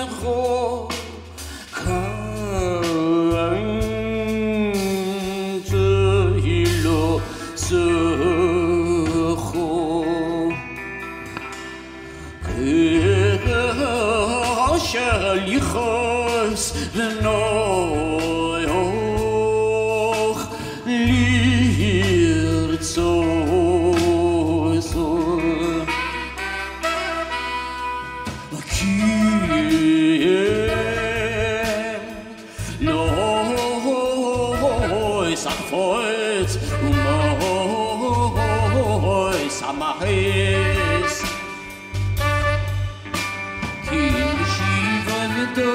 后看这一路走后，可下里好是诺哟，里走走。Voit moi samahis Kim shivan do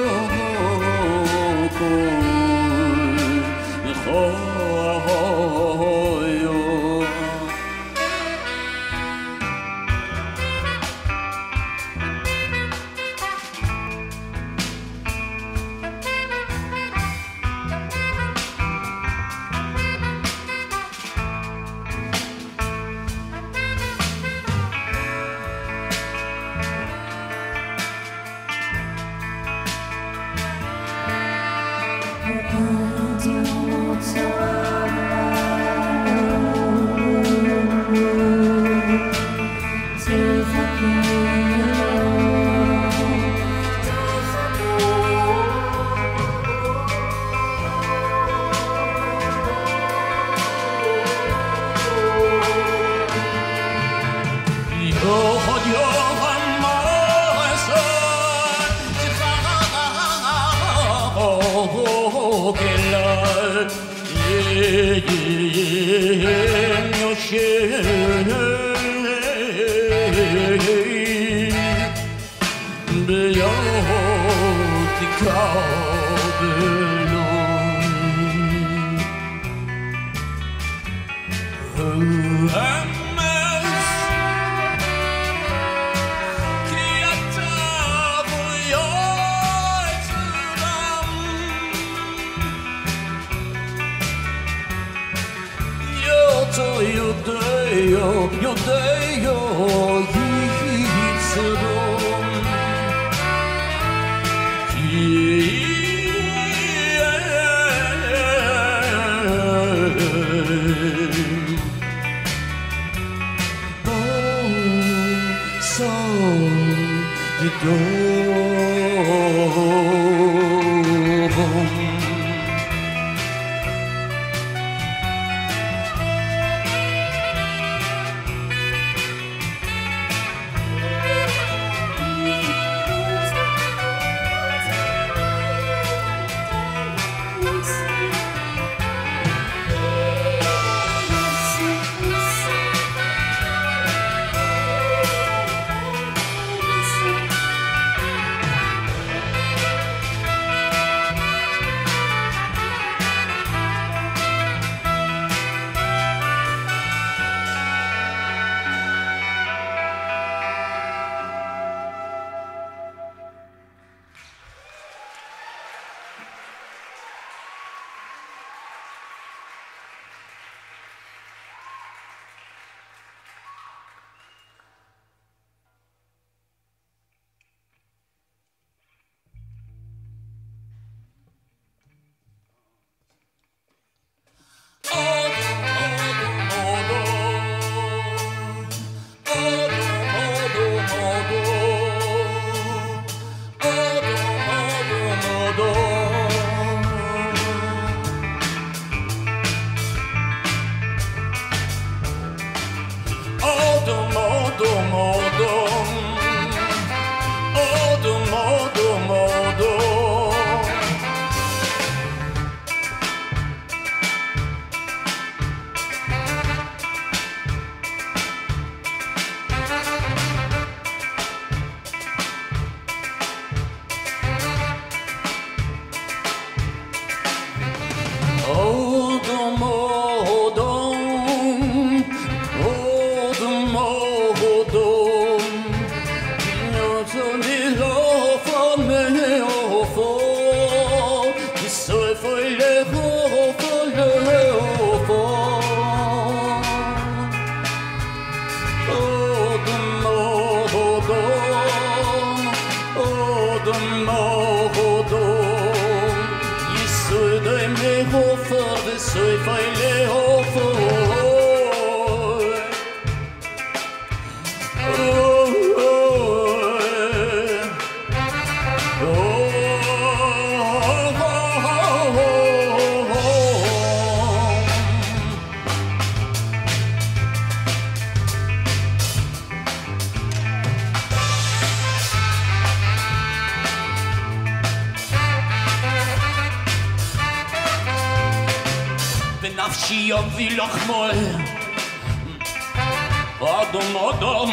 ונפשי יביא לך מול אדום אדום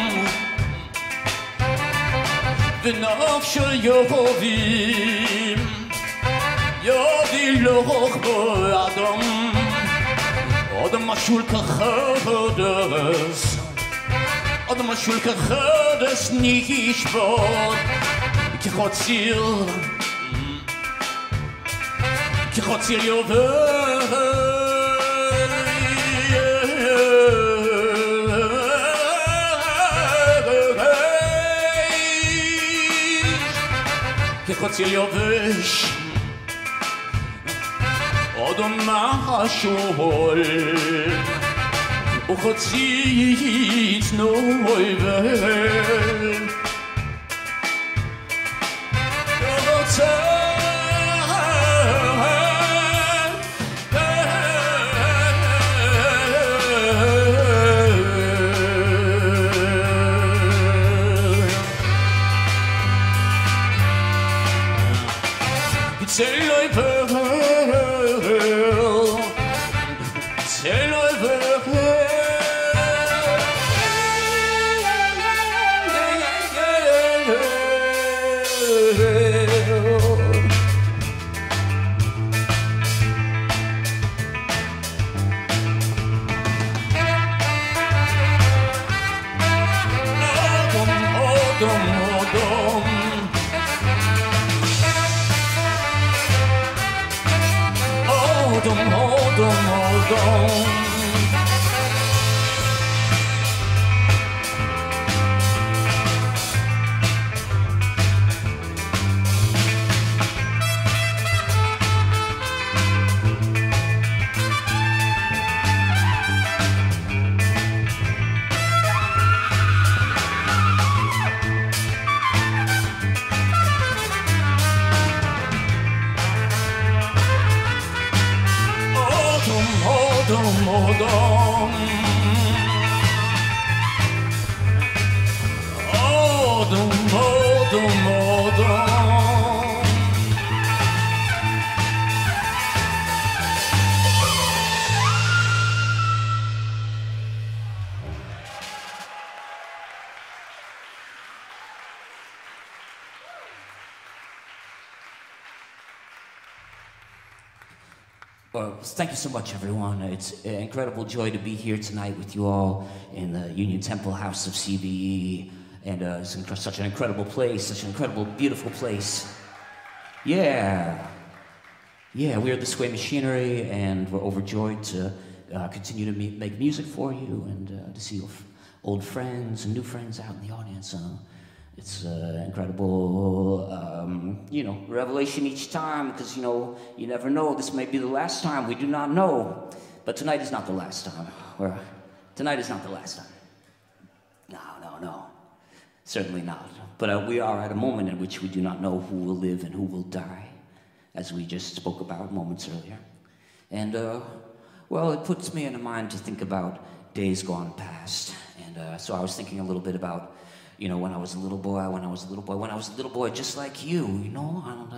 ונפשי יביא לך מול אדום אדום משול כחדש אדום משול כחדש נשבות כחוציר יובל כחוציר יובש אדום משול וחוצית נויבל Well, thank you so much, everyone. It's an incredible joy to be here tonight with you all in the Union Temple House of CBE. And it's such an incredible place, such an incredible, beautiful place. Yeah. Yeah, we are the Sway Machinery, and we're overjoyed to continue to make music for you and to see old friends and new friends out in the audience. It's incredible, revelation each time, because, you never know. This may be the last time. We do not know. But tonight is not the last time. Tonight is not the last time. No. Certainly not. But we are at a moment in which we do not know who will live and who will die, as we just spoke about moments earlier. And, it puts me in a mind to think about days gone past. And so I was thinking a little bit about when I was a little boy, when I was a little boy just like you, and,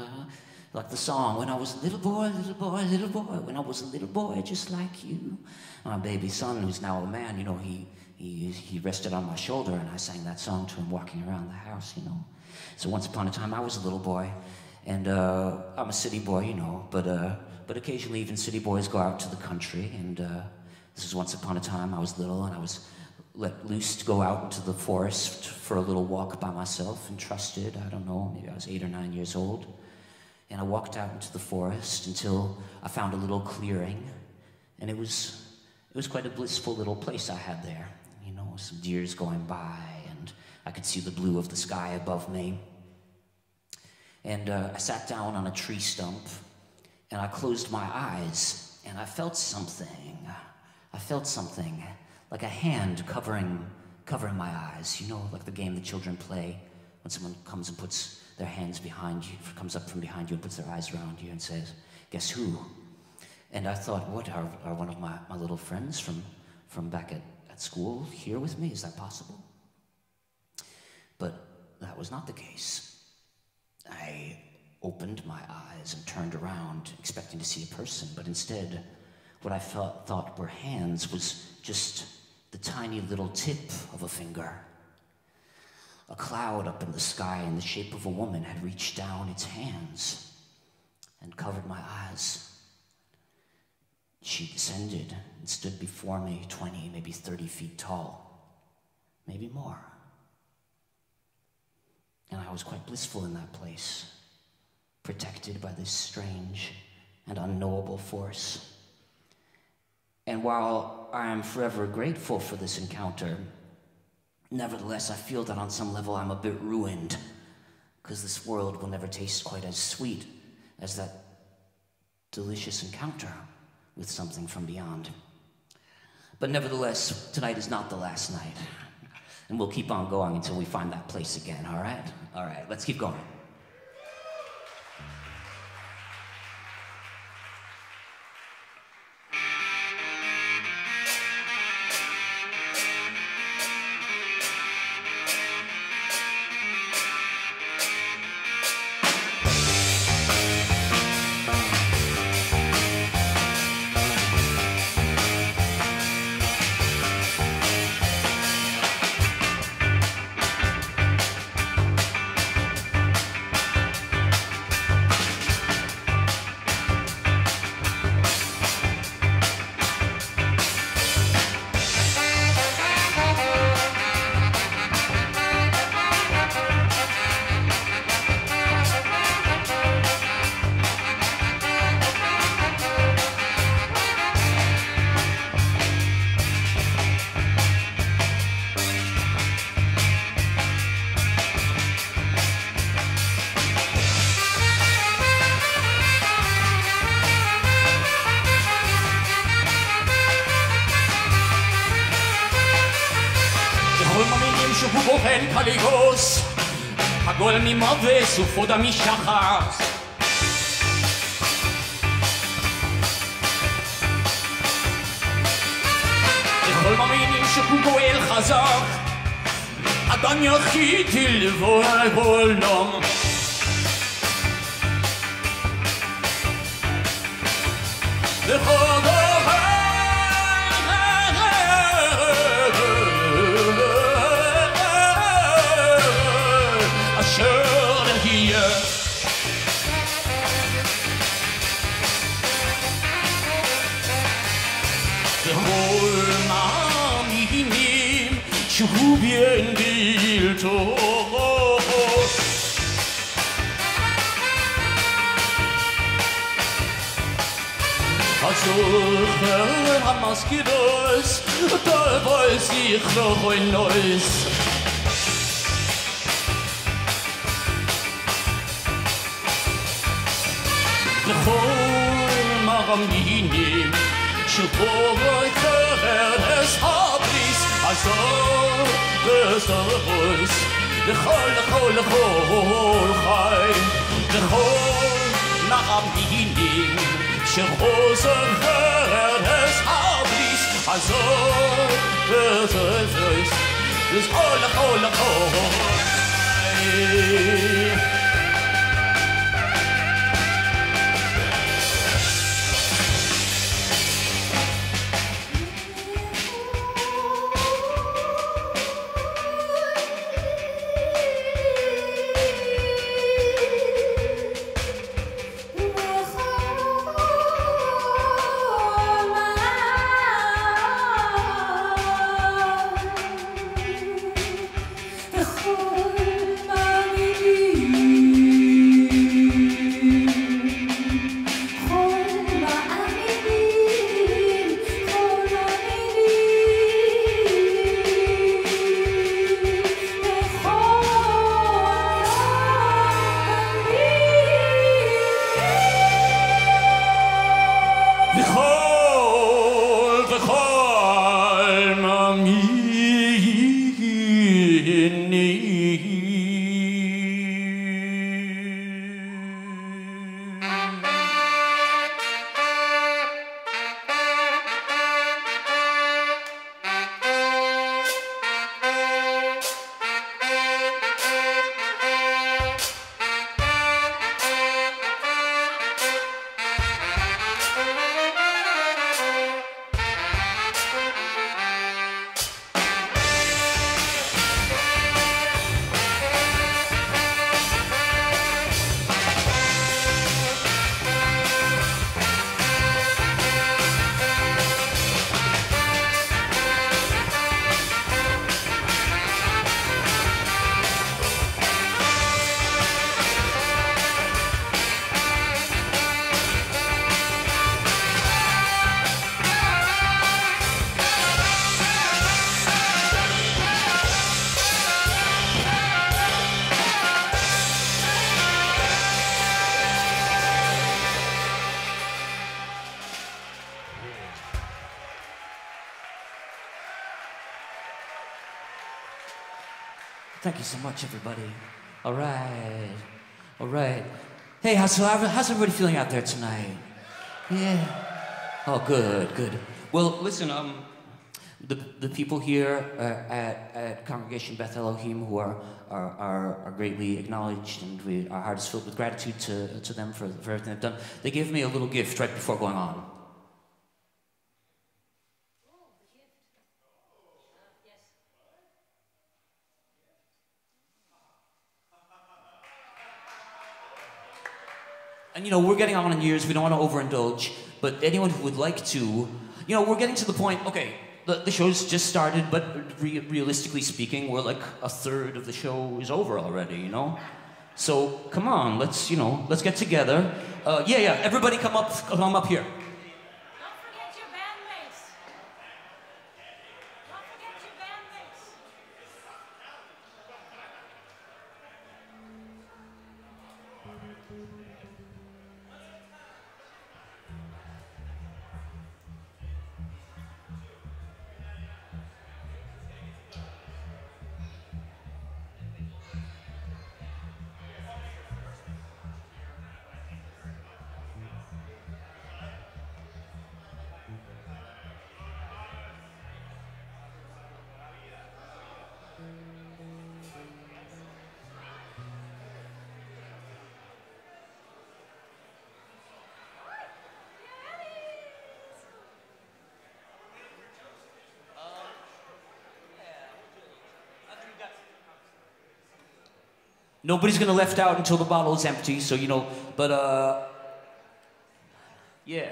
like the song, when I was a little boy, when I was a little boy just like you. My baby son, who's now a man, he rested on my shoulder, and I sang that song to him walking around the house, So once upon a time, I was a little boy, and I'm a city boy, but occasionally even city boys go out to the country, and this is once upon a time I was little, and I was let loose to go out into the forest for a little walk by myself and trusted. I don't know, maybe I was 8 or 9 years old. And I walked out into the forest until I found a little clearing. And it was quite a blissful little place I had there. Some deers going by, and I could see the blue of the sky above me. And I sat down on a tree stump, and I closed my eyes. and I felt something. I felt something, like a hand covering my eyes. You know, like the game the children play when someone comes and puts their hands behind you, comes up from behind you and puts their eyes around you and says, "Guess who?" And I thought, what, are one of my little friends from back at school here with me? Is that possible? But that was not the case. I opened my eyes and turned around, expecting to see a person, but instead, what I thought were hands was just the tiny little tip of a finger. A cloud up in the sky in the shape of a woman had reached down its hands and covered my eyes. She descended and stood before me, 20, maybe 30 feet tall, maybe more. And I was quite blissful in that place, protected by this strange and unknowable force. And while I am forever grateful for this encounter, nevertheless, I feel that on some level I'm a bit ruined, because this world will never taste quite as sweet as that delicious encounter with something from beyond. But nevertheless, tonight is not the last night, and we'll keep on going until we find that place again, all right? All right, let's keep going. שהוא בוחן קליגוס, הגול ממבס ופודה משחס. לכל מאמינים שהוא גואל חזק, אדם יחיד לבוא העולם. לכל שהוא bien בלתות הזוכר המזכירוס dabei sich noch ein neues לכל מאמינים שבו יתרס הבריס azor besoros lechol chay lechol na'aminim shechozer es hablis azor besoros lechol chay לכל מאמינים Thank you so much, everybody. All right. All right. Hey, how's everybody feeling out there tonight? Yeah. Oh, good, good. Well, listen, the people here at Congregation Beth Elohim who are greatly acknowledged, and our heart is filled with gratitude to them for everything they've done. They gave me a little gift right before going on. And you know, we're getting on in years, we don't want to overindulge, but anyone who would like to, you know, we're getting to the point, okay, the show's just started, but realistically speaking, we're like a third of the show is over already, you know? So, come on, let's get together. Yeah, everybody come up here. Don't forget your bandmates. Don't forget your bandmates. Nobody's gonna left out until the bottle is empty, so you know, but yeah.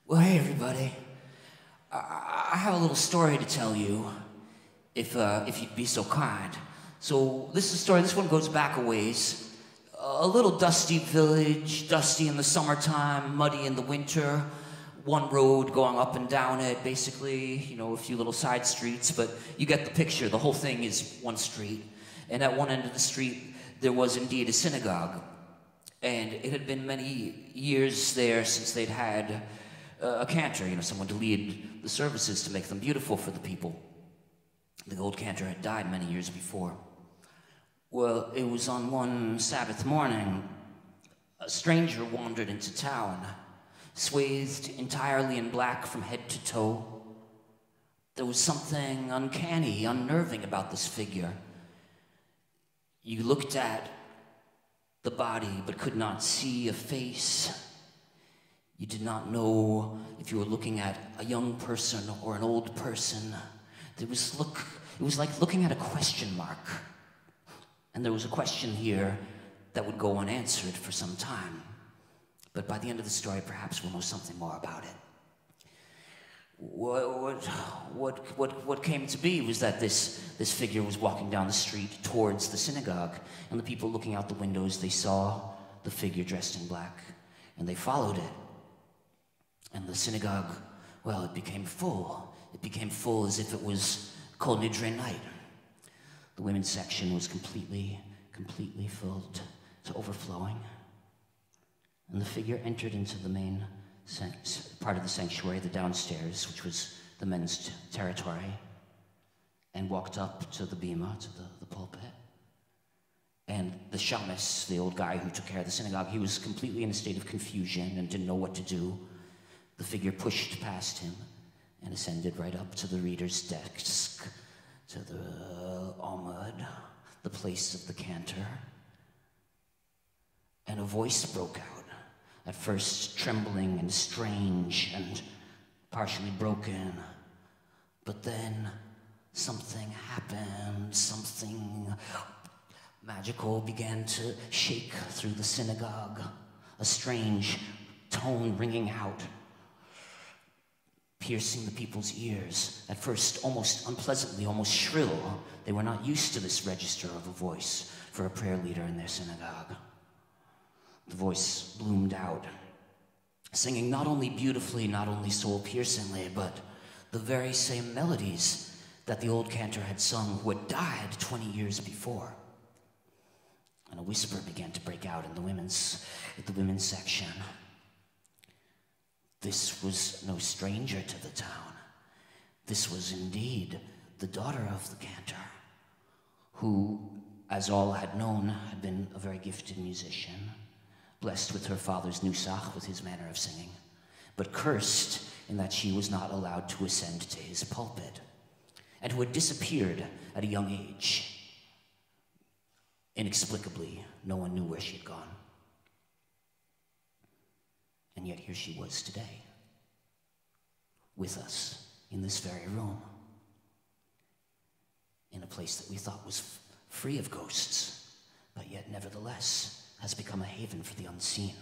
Well, hey everybody. I have a little story to tell you, if you'd be so kind. So this is a story. This one goes back a ways. A little dusty village, dusty in the summertime, muddy in the winter. One road going up and down it, basically, you know, a few little side streets, but you get the picture. The whole thing is one street. And at one end of the street, there was indeed a synagogue. And it had been many years there since they'd had a cantor, you know, someone to lead the services to make them beautiful for the people. The old cantor had died many years before. Well, it was on one Sabbath morning, a stranger wandered into town, swathed entirely in black from head to toe. There was something uncanny, unnerving about this figure. You looked at the body but could not see a face. You did not know if you were looking at a young person or an old person. It was like looking at a question mark. And there was a question here that would go unanswered for some time. But by the end of the story, perhaps we'll know something more about it. What came to be was that this figure was walking down the street towards the synagogue, and the people looking out the windows, they saw the figure dressed in black, and they followed it. And the synagogue, well, it became full. It became full as if it was Kol Nidre night. The women's section was completely filled to overflowing. And the figure entered into the main part of the sanctuary, the downstairs, which was the men's territory, and walked up to the bima, to the pulpit. And the shamus, the old guy who took care of the synagogue, he was completely in a state of confusion and didn't know what to do. The figure pushed past him and ascended right up to the reader's desk, to the Amud, the place of the cantor. And a voice broke out, at first trembling and strange and partially broken. But then something happened, something magical began to shake through the synagogue, a strange tone ringing out, piercing the people's ears, at first almost unpleasantly, almost shrill. They were not used to this register of a voice for a prayer leader in their synagogue. The voice bloomed out, singing not only beautifully, not only soul-piercingly, but the very same melodies that the old cantor had sung, who had died 20 years before. And a whisper began to break out in the women's section. This was no stranger to the town. This was indeed the daughter of the cantor, who, as all had known, had been a very gifted musician, blessed with her father's nusach, with his manner of singing, but cursed in that she was not allowed to ascend to his pulpit. who had disappeared at a young age. Inexplicably, no one knew where she had gone. And yet here she was today, with us in this very room, in a place that we thought was free of ghosts, but yet nevertheless has become a haven for the unseen.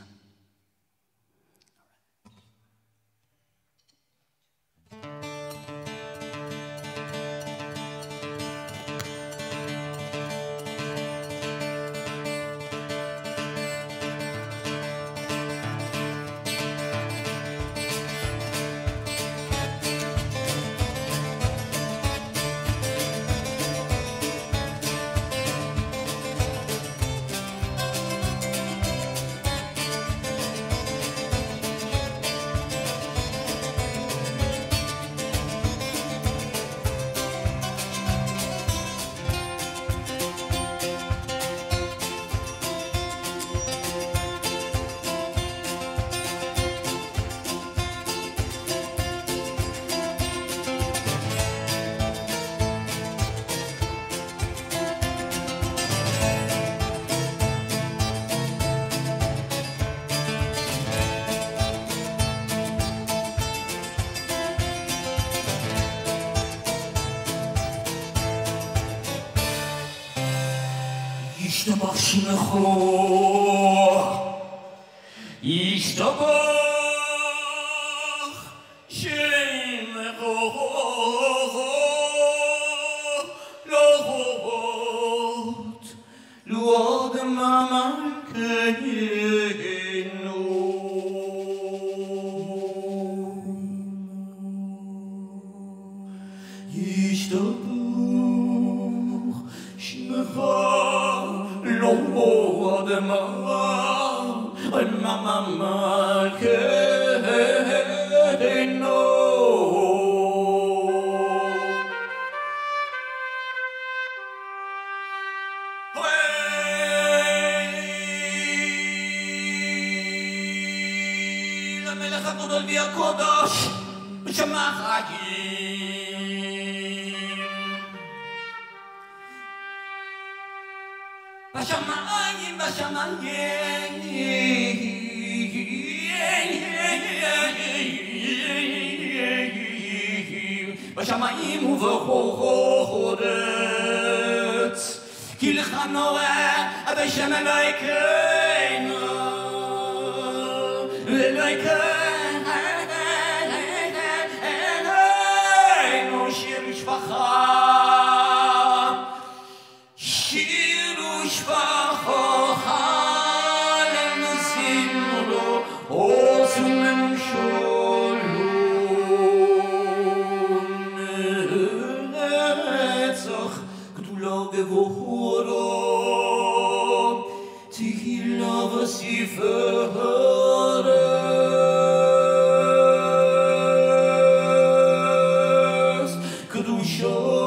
ישתבח שמך, ישתבח שמך, להודות לו עד ממלכנו. ישתבח שמך lo de ma que no la melech הגדול והקדוש בשמיים בשמיים בשמיים ובארץ כי לך נורא בשם אלוהינו אלוהינו שיר משפחה שיר משפחה למזינו עוזם שלום נצח גדולה גבוהה תהילה וספרס קדושה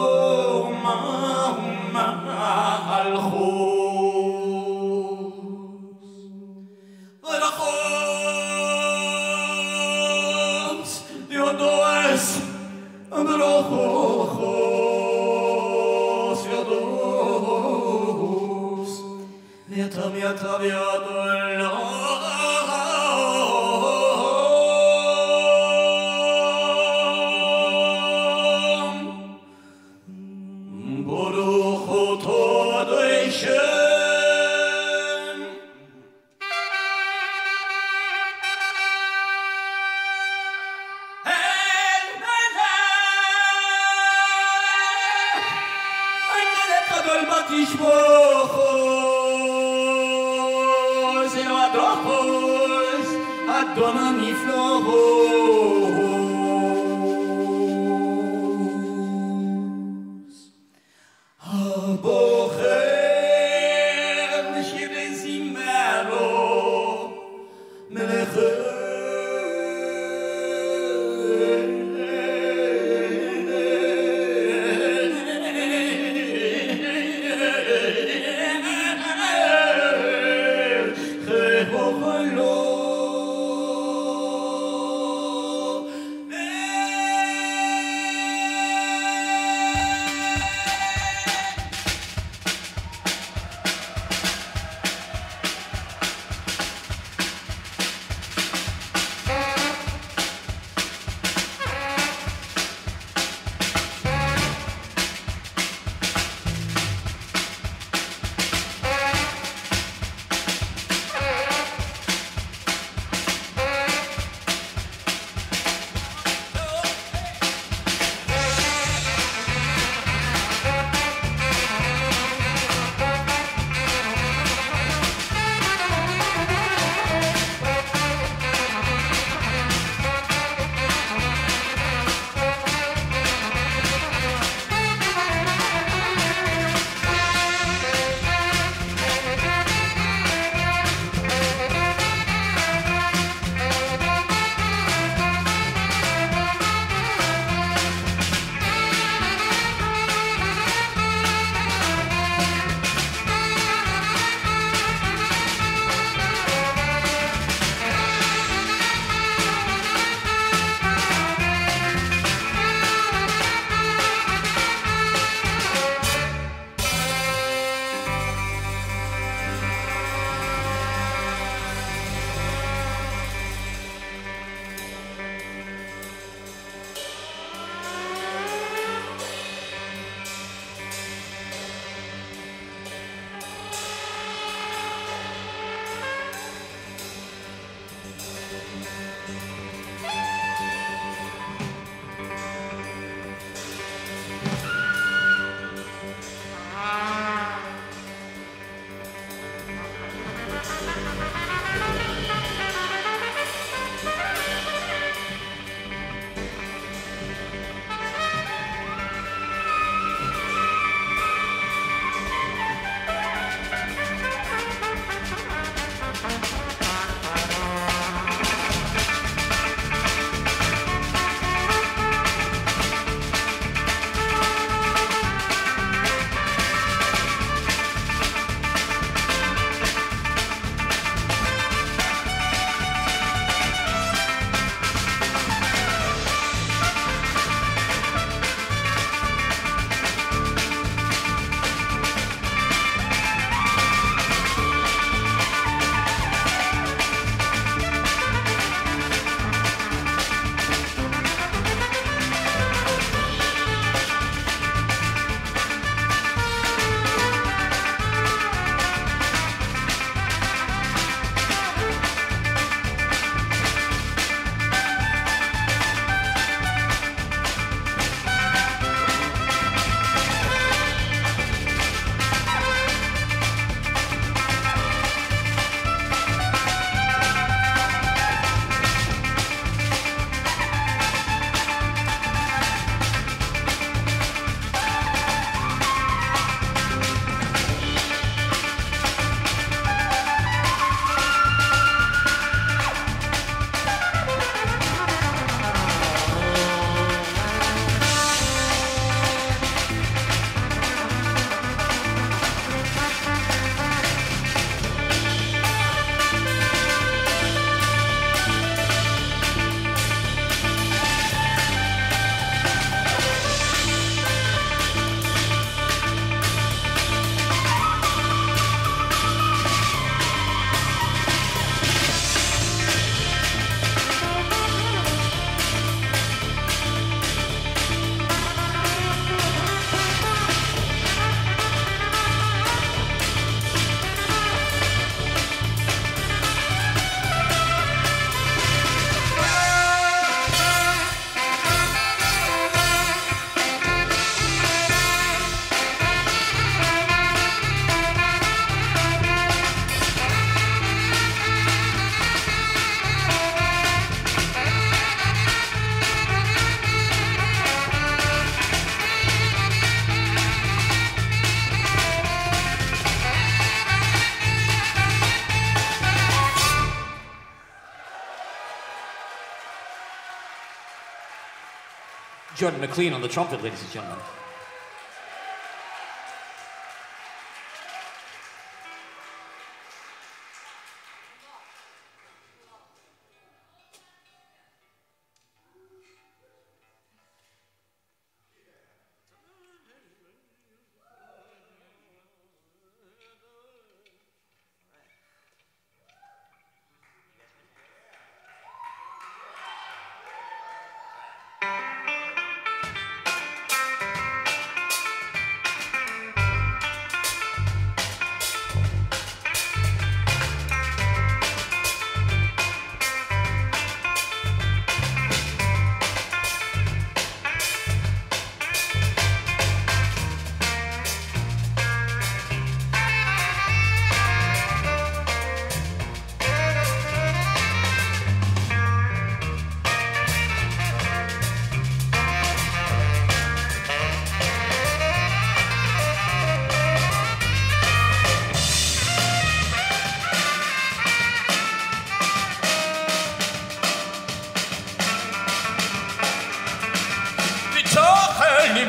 Jordan McLean on the trumpet, ladies and gentlemen.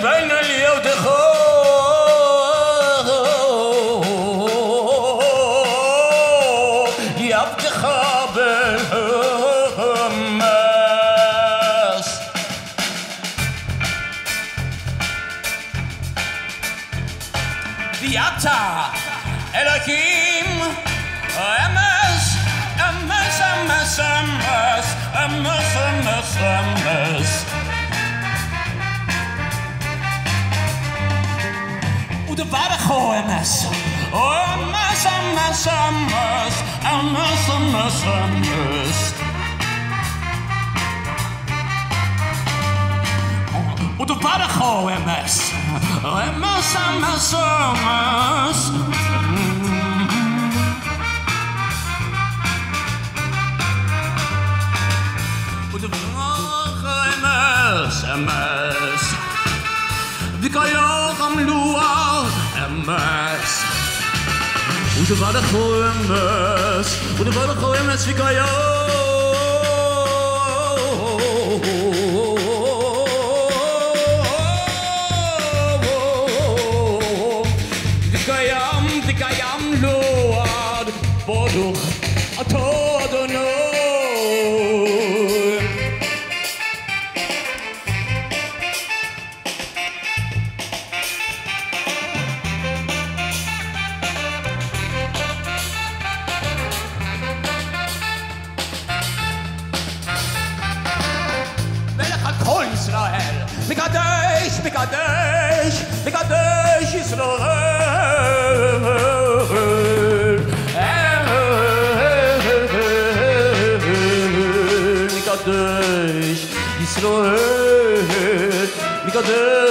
بين اليود يبدي خابر همس دياتا الهيم امس امس امس امس امس امس امس de bargo MS. MS, MS, MS, MS, MS, MS. De bargo MS. MS, MS, MS. De bargo MS, MS. Die kan je ook aan luau MS. Hoe de bargo MS. Hoe de bargo MS, die kan je Dikayam luau boduch a todo no. Mikadesh, Mikadesh, Mikadesh Israel. Mikadesh Israel. Mikadesh.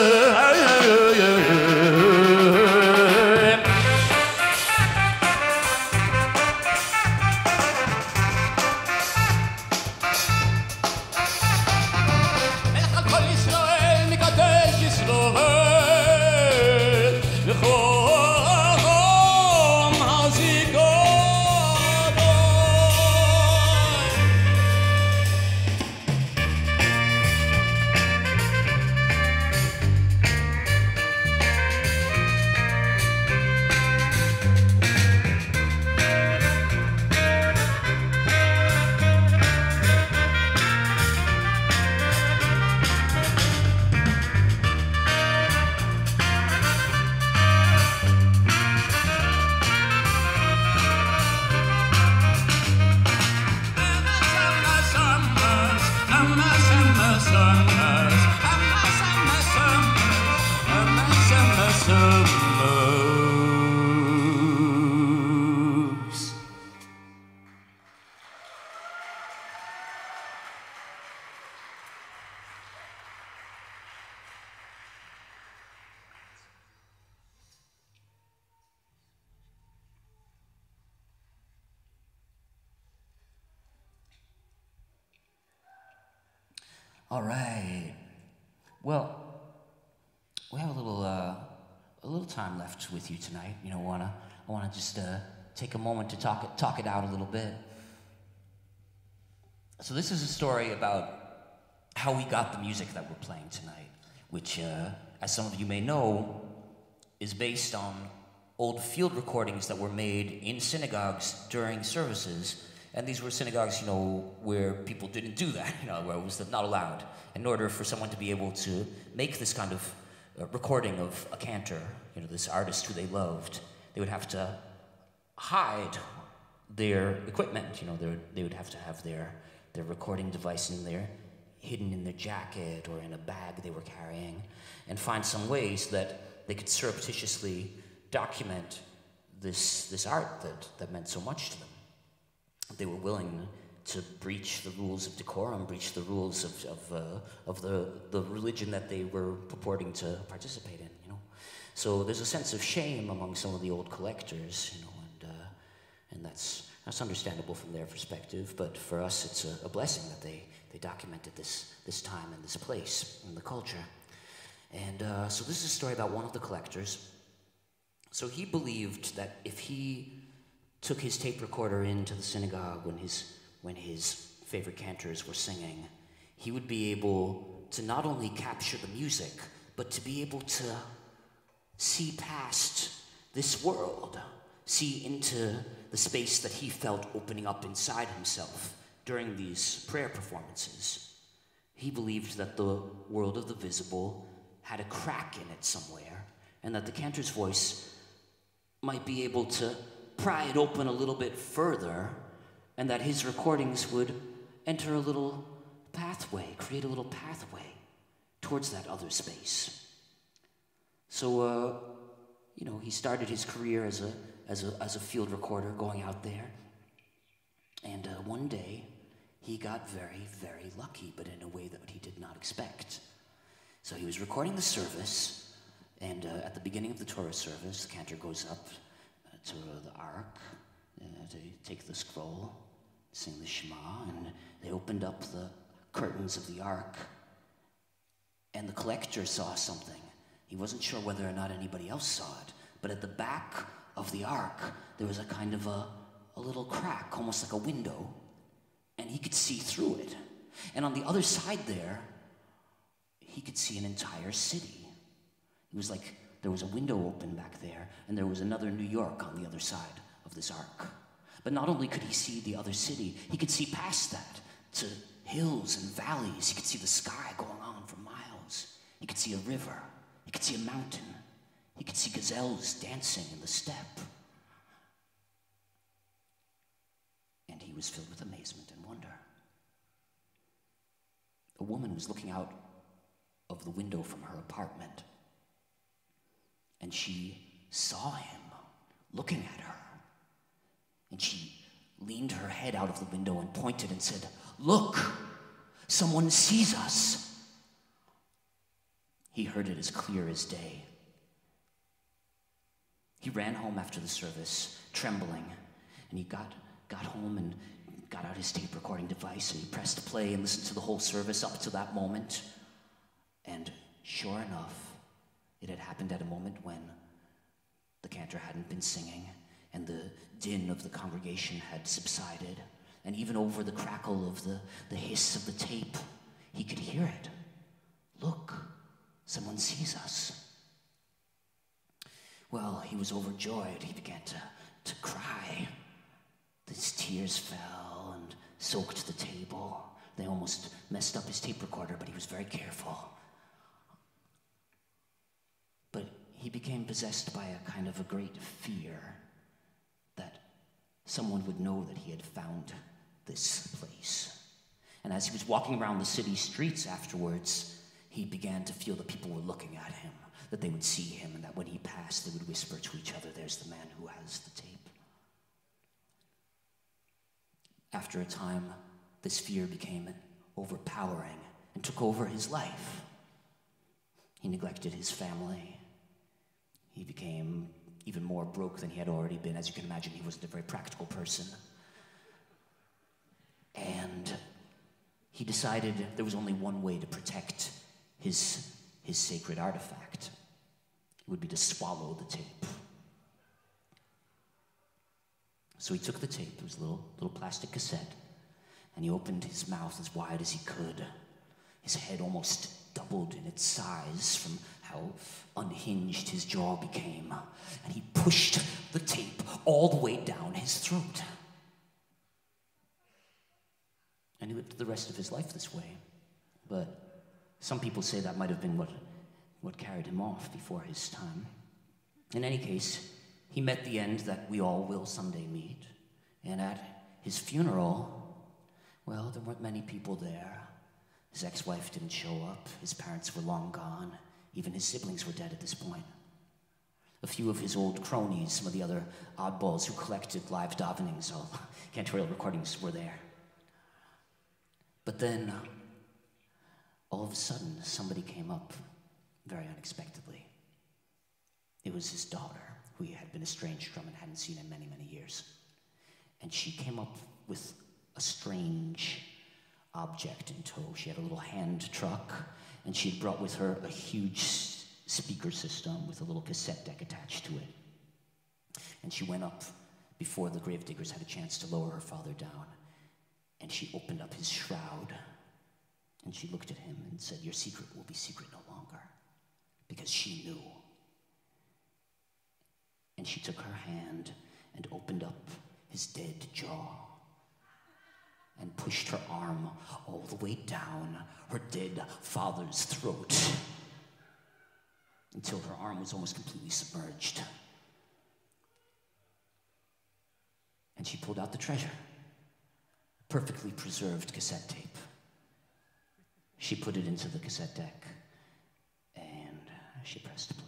All right. Well, we have a little time left with you tonight. You know, I wanna just take a moment to talk it out a little bit. So this is a story about how we got the music that we're playing tonight. which, as some of you may know, is based on old field recordings that were made in synagogues during services. And these were synagogues, where people didn't do that, where it was not allowed. In order for someone to be able to make this kind of recording of a cantor, this artist who they loved, they would have to hide their equipment. They would have to have their recording device in there, hidden in their jacket or in a bag they were carrying, and find some ways that they could surreptitiously document this art that meant so much to them. They were willing to breach the rules of decorum, breach the rules of the religion that they were purporting to participate in. So there's a sense of shame among some of the old collectors, and that's understandable from their perspective. But for us, it's a blessing that they documented this time and this place in the culture. And so this is a story about one of the collectors. So he believed that if he took his tape recorder into the synagogue when his favorite cantors were singing, he would be able to not only capture the music, but to be able to see past this world, see into the space that he felt opening up inside himself during these prayer performances. He believed that the world of the visible had a crack in it somewhere, and that the cantor's voice might be able to pry it open a little bit further, and that his recordings would enter a little pathway, create a little pathway towards that other space. So, he started his career as a field recorder, going out there, and one day he got very, very lucky, but in a way that he did not expect. So he was recording the service, and at the beginning of the Torah service, the cantor goes up to the ark to take the scroll, sing the Shema, and they opened up the curtains of the ark, and the collector saw something. He wasn't sure whether or not anybody else saw it, but at the back of the ark, there was a kind of a little crack, almost like a window, and he could see through it. And on the other side there, he could see an entire city. It was like there was a window open back there, and there was another New York on the other side of this ark. But not only could he see the other city, he could see past that to hills and valleys. He could see the sky going on for miles. He could see a river. He could see a mountain. He could see gazelles dancing in the steppe. And he was filled with amazement and wonder. A woman was looking out of the window from her apartment, and she saw him looking at her. And she leaned her head out of the window and pointed and said, "Look, someone sees us." He heard it as clear as day. He ran home after the service, trembling, and he got home and got out his tape recording device, and he pressed play and listened to the whole service up to that moment. And sure enough, it had happened at a moment when the cantor hadn't been singing, and the din of the congregation had subsided, and even over the crackle of the hiss of the tape, he could hear it. "Look, someone sees us." Well, he was overjoyed. He began to cry. His tears fell and soaked the table. They almost messed up his tape recorder, but he was very careful. But he became possessed by a kind of a great fear that someone would know that he had found this place. And as he was walking around the city streets afterwards, he began to feel that people were looking at him, that they would see him, and that when he passed, they would whisper to each other, "There's the man who has the tape." After a time, this fear became overpowering and took over his life. He neglected his family. He became even more broke than he had already been. As you can imagine, he wasn't a very practical person. And he decided there was only one way to protect his sacred artifact. It would be to swallow the tape. So he took the tape, it was a little plastic cassette, and he opened his mouth as wide as he could, his head almost doubled in its size from how unhinged his jaw became, and he pushed the tape all the way down his throat. And he lived the rest of his life this way. But some people say that might have been what carried him off before his time. In any case, he met the end that we all will someday meet. And at his funeral, well, there weren't many people there. His ex-wife didn't show up. His parents were long gone. Even his siblings were dead at this point. A few of his old cronies, some of the other oddballs who collected live davenings, all cantorial recordings, were there. But then, all of a sudden, somebody came up very unexpectedly. It was his daughter, who he had been estranged from and hadn't seen in many, many years. And she came up with a strange object in tow. She had a little hand truck, and she had brought with her a huge speaker system with a little cassette deck attached to it. And she went up before the gravediggers had a chance to lower her father down. And she opened up his shroud, and she looked at him and said, "Your secret will be secret no longer," because she knew. And she took her hand and opened up his dead jaw and pushed her arm all the way down her dead father's throat until her arm was almost completely submerged. And she pulled out the treasure. Perfectly preserved cassette tape. She put it into the cassette deck, and she pressed play.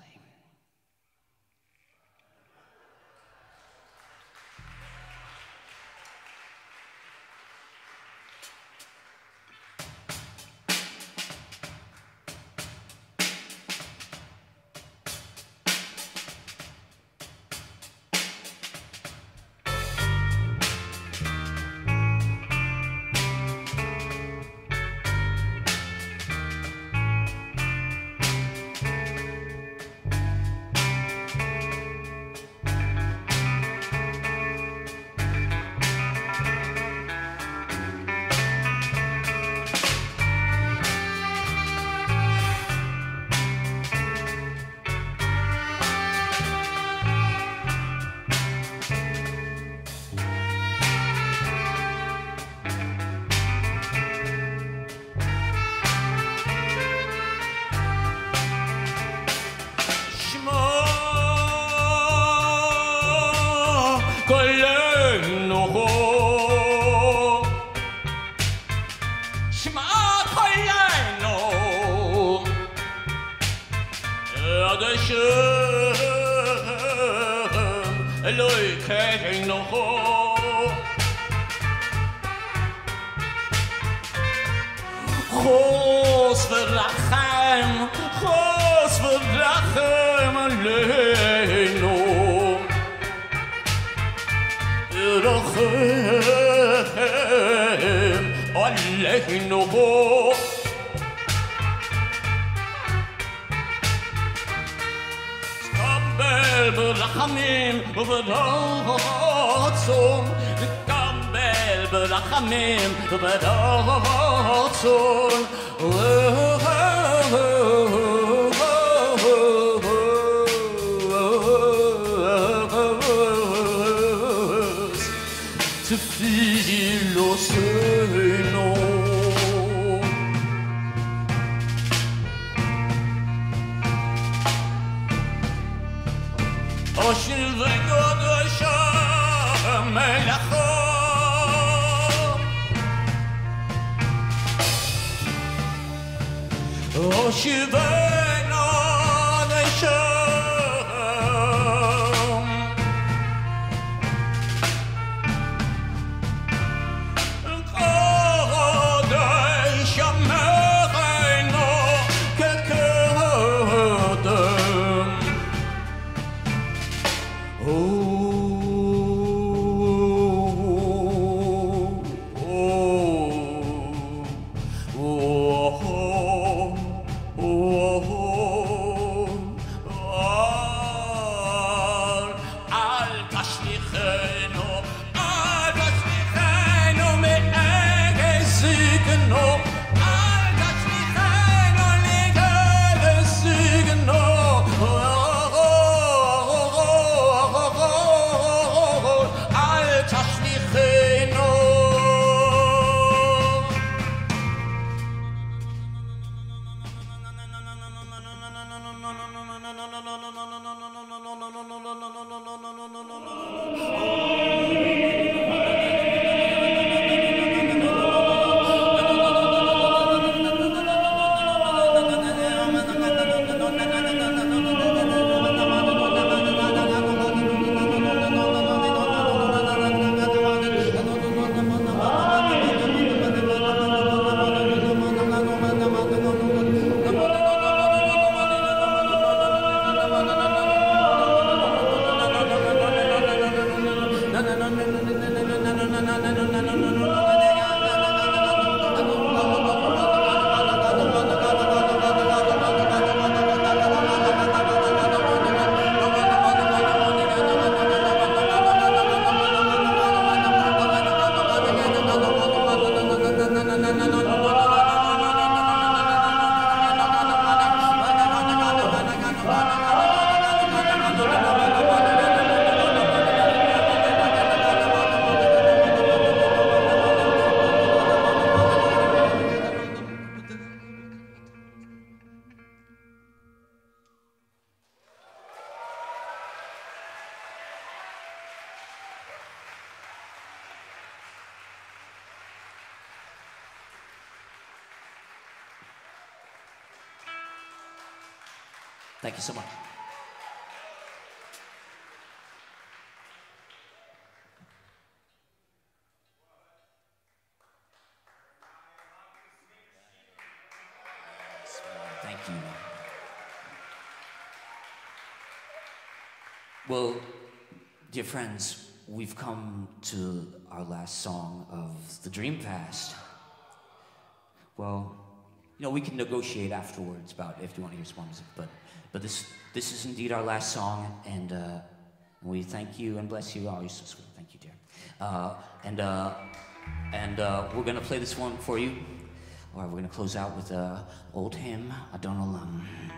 Oh Thank you so much. Thank you. Well, dear friends, we've come to our last song of the Dream Fast. Well, you know, we can negotiate afterwards about if you want to hear some more music, but this is indeed our last song, and we thank you and bless you. Oh, you're so sweet. Thank you, dear. We're gonna play this one for you. Or we're gonna close out with an old hymn, Adonai.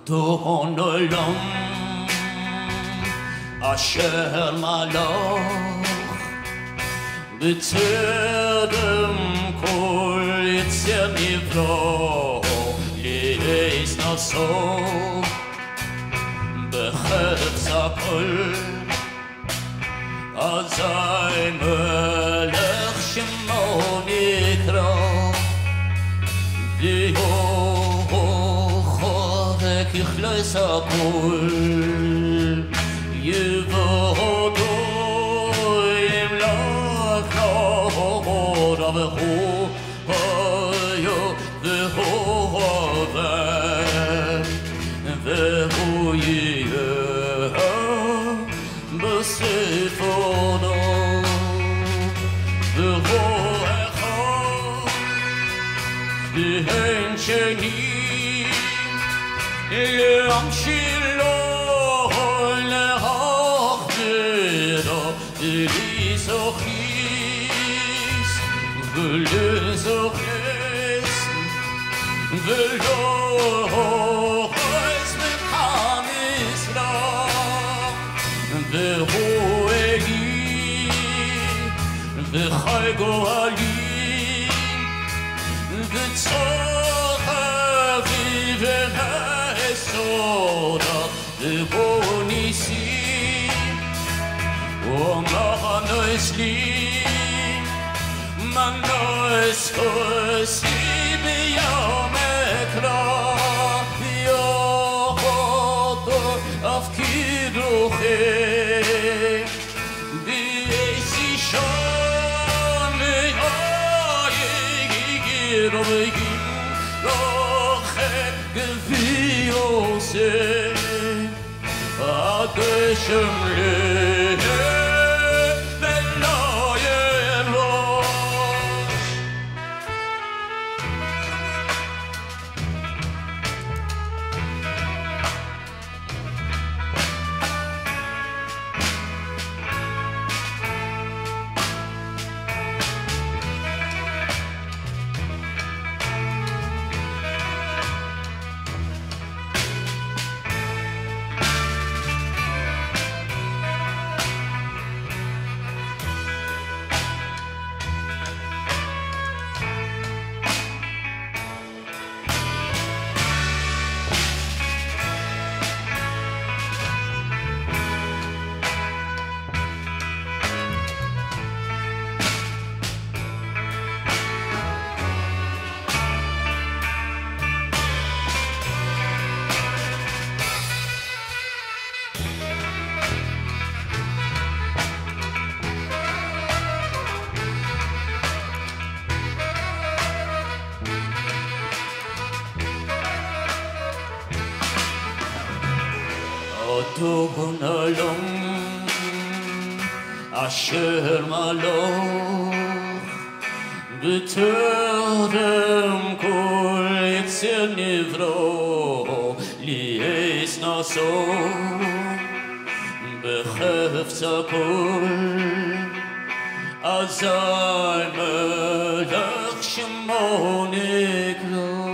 דון עולם אשר מלך בצדם כל יצר נברא לעץ נשוא בחפץ הכל אזי מלך שמו נקרא ככלס הכל יבודו ימלך להורה והוא היה והוא עובד והוא יהיה בספרו והוא אחד ואין שני להמשיך להחזירו ולזוכיס ולזוכיס ולוחס מחמיסרם והוא אלי וחי גואלי וצורך אביב soda de bonisi o mahanoisli manois kosi be yomekra yo hodo afkiruche bi si shon me ayigirobegi דון אלום אשר מלוך בטרם כל יצר נברו לי אס נעשו בחפץ הכל אזי מלך שמו נקרא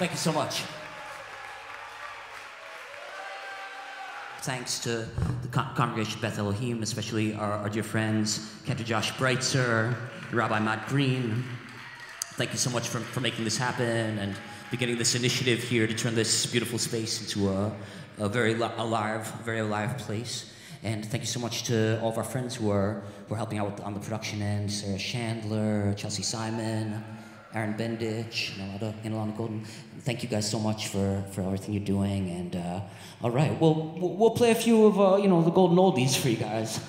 Thank you so much. Thanks to the congregation Beth Elohim, especially our dear friends, Cantor Josh Breitzer, Rabbi Matt Green. Thank you so much for making this happen and beginning this initiative here to turn this beautiful space into a very alive place. And thank you so much to all of our friends who are helping out on the production end, Sarah Chandler, Chelsea Simon, Aaron Bendich, and Alana Golden. Thank you guys so much for everything you're doing. And all right, we'll play a few of the golden oldies for you guys.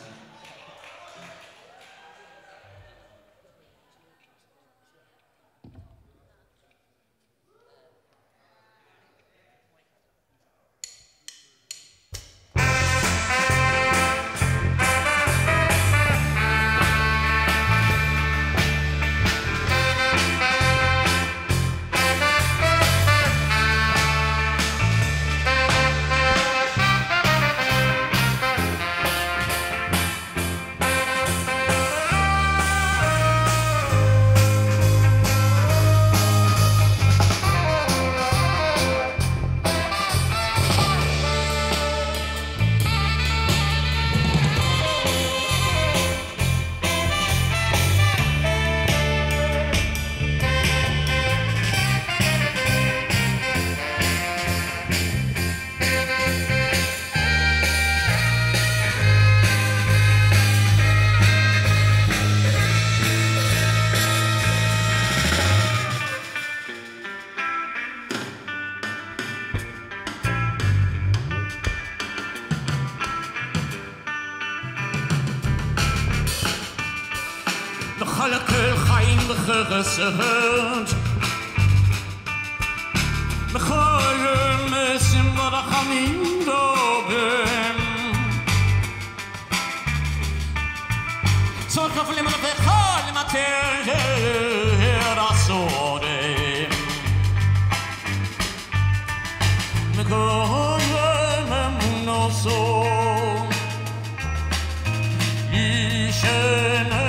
Gesund Bechol mesim varachamim dobim Tzorchof limon bechol mater asorim Mekol memunoso Yishene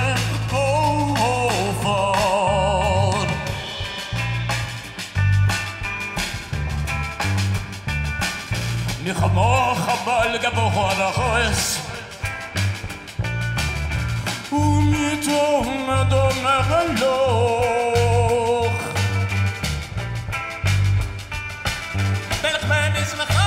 Nichamo chabal gabo harachoes ומתום אדום הלוך מלך בן שמחה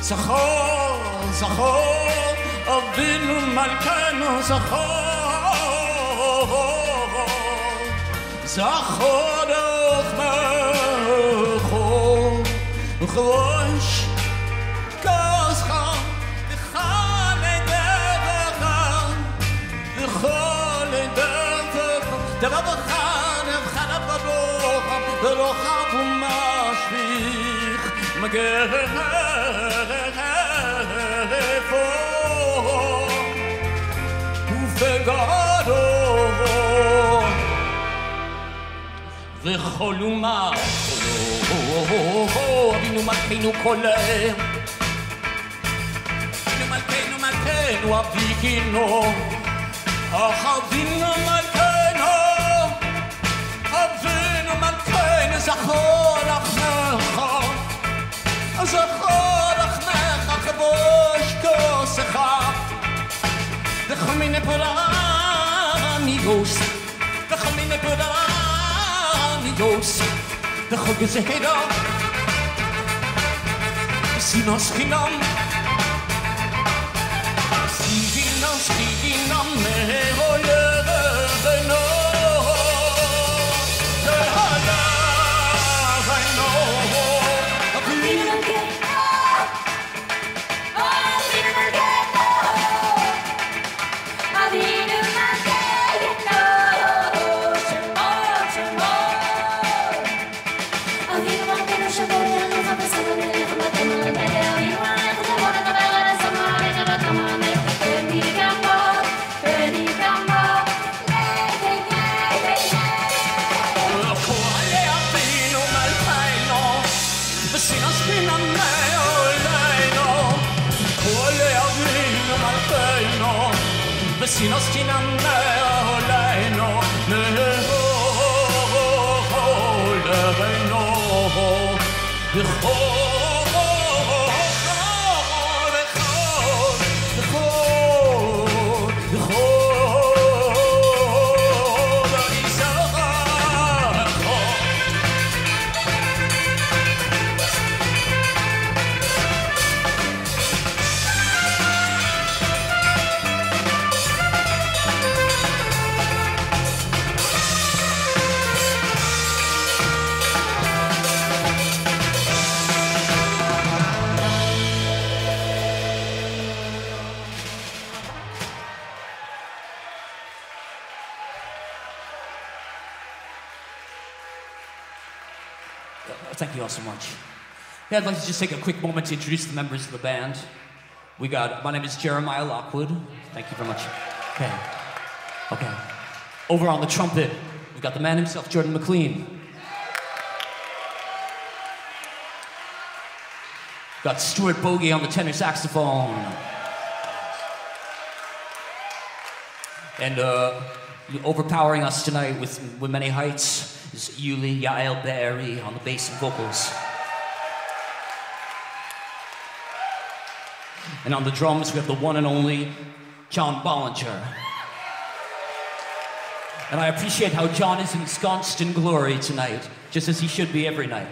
זכור, זכור, אבינו מלכנו זכור, זכור דרכך וכבוש כוסך וכל דרכך וכל דרכך דברך נבחר ברוך ברוך ומשפיך מגרך וכל אומה אבינו מלכנו קולם אבינו מלכנו אבינו אבינו מלכנו אבינו מלכנו זכור לחמך זכור לחמך כבוש כוסך וכל מיני פרמיגוס וכל מיני פרמיגוס וכל גזירה סינוס חינם סינוס חינם מהולבנו Come on, Thank you all so much. Yeah, I'd like to just take a quick moment to introduce the members of the band. My name is Jeremiah Lockwood. Thank you very much. Okay. Over on the trumpet, we've got the man himself, Jordan McLean. We've got Stuart Bogey on the tenor saxophone. And overpowering us tonight with many heights is Yuli Yael Berry on the bass and vocals. And on the drums, we have the one and only John Bollinger. And I appreciate how John is ensconced in glory tonight, just as he should be every night.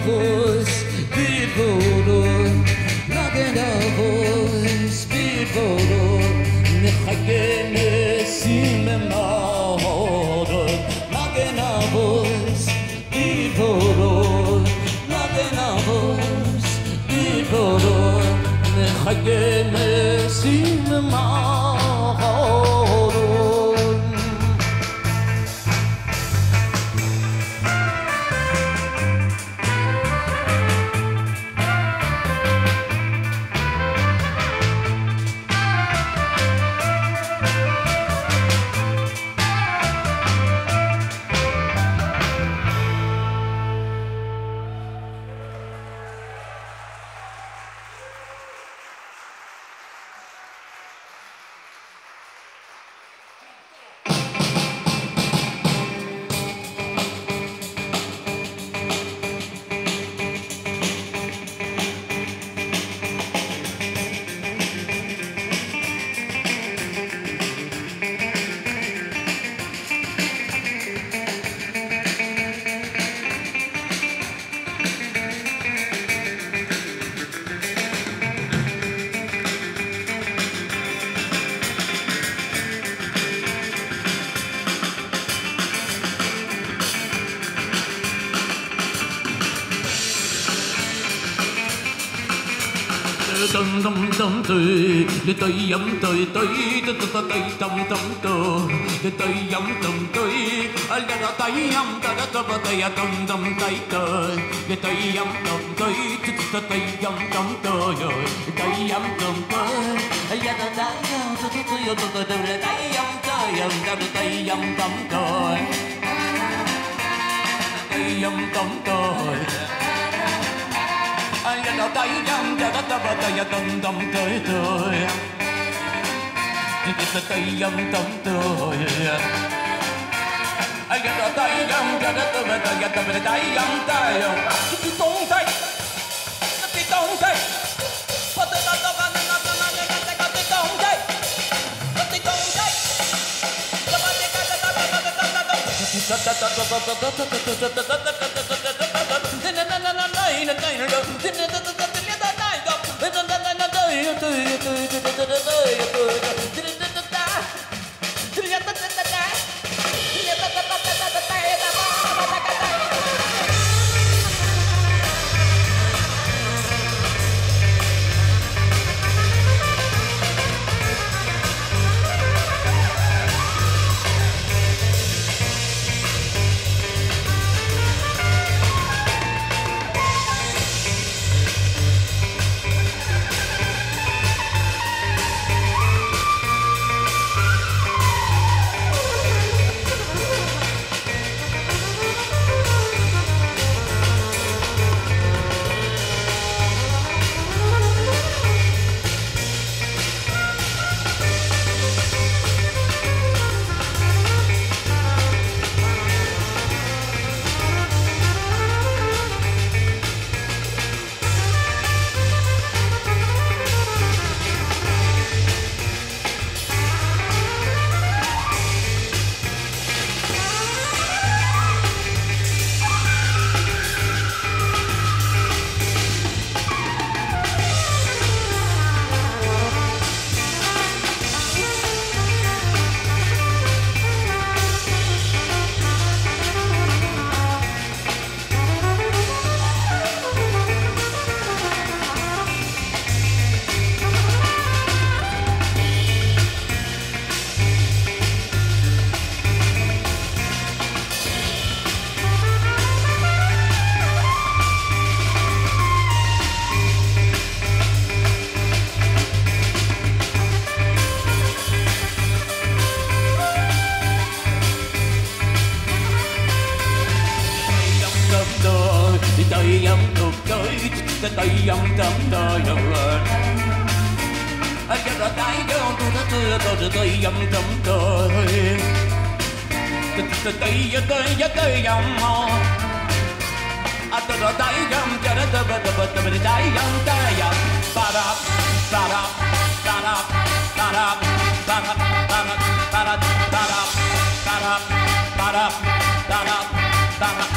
voice, people, knocking our voice. tâm tâm tâm tươi để tôi dám tôi tâm tâm tôi để tôi dám tâm tôi anh đã tay dám ta đã tâm tay tâm tâm tay tôi để tôi dám tâm tôi dám tâm tôi rồi tay dám tâm tôi anh đã tay dám tôi tay dám tay dám tâm tôi tay dám tâm tôi anh đã tay dám ta đã tâm tâm tới tôi tay dám tâm tôi anh đã tay dám ta đã tay dám tay tung tay tung tay tay dám thuộc tới tay dám tâm đời anh cho tay dám tôi tay dám tâm đời tay dám ho anh tôi tay dám cho nó tay dám ba đạp ba đạp ba đạp ba đạp ba đạp ba đạp ba đạp ba đạp ba đạp ba đạp ba đạp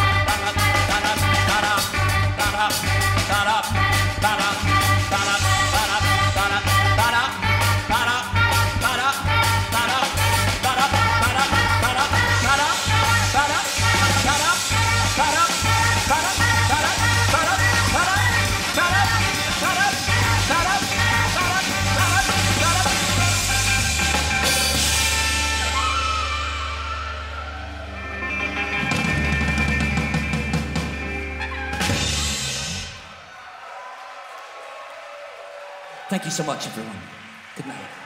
ba đạp Thank you so much, everyone. Good night.